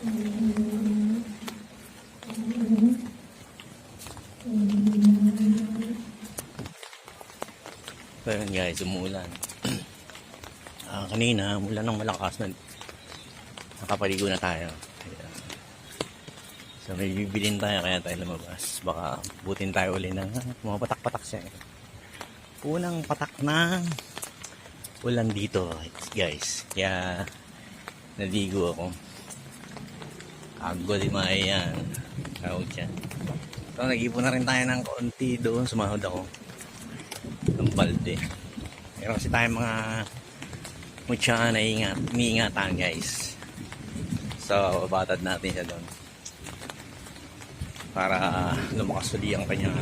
So yun guys, umuulan. Kanina, umulan ng malakas na nakapaligo na tayo. Ayan. So may bibilin tayo kaya tayo lumabas. Baka butin tayo uli ng mga patak-patak siya. Unang patak ng ulan dito guys. Kaya naligo ako. Agod yung mga yan. Tawag siya. So nag-ipon na rin tayo ng konti doon. Sumahod ako ng balde. Meron kasi tayong mga mutya na iniingatan guys. So batad natin siya doon para lumakas uli ang kanyang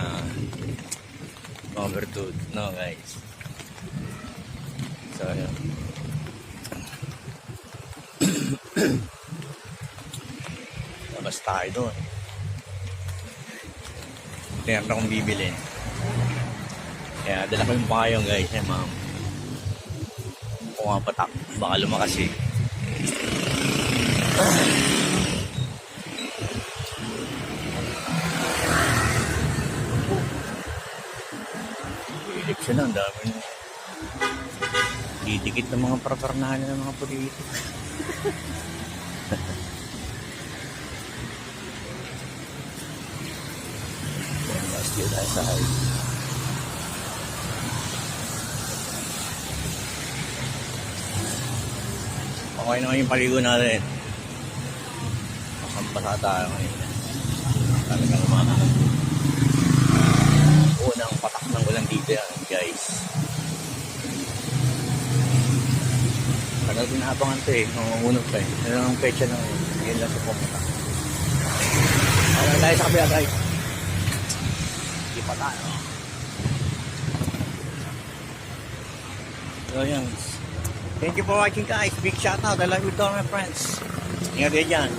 overload, no guys. So yun. Labas tayo doon. Tingnan na kung bibilin. Kaya dala ko yung payong guys, ma'am. Kung nga patak, baka lumakas eh. Eleksyon na, ang dami na. Didikit ng mga paraparnahan ng mga politiko. Last year tayo sa high. Okay naman yung paligo natin. Masampasa tayo ngayon. Talagang unang patak ng ulan dito yan guys. Tagal pinahabangan ito eh. Nangungunog pa eh. Ano ang pecha ng ngayon lang sa pumunta. Okay tayo sa kabila guys. Hindi pa tayo. So yan. Thank you for watching guys. Big shout out. I love you to all my friends. Ingat kayo dyan.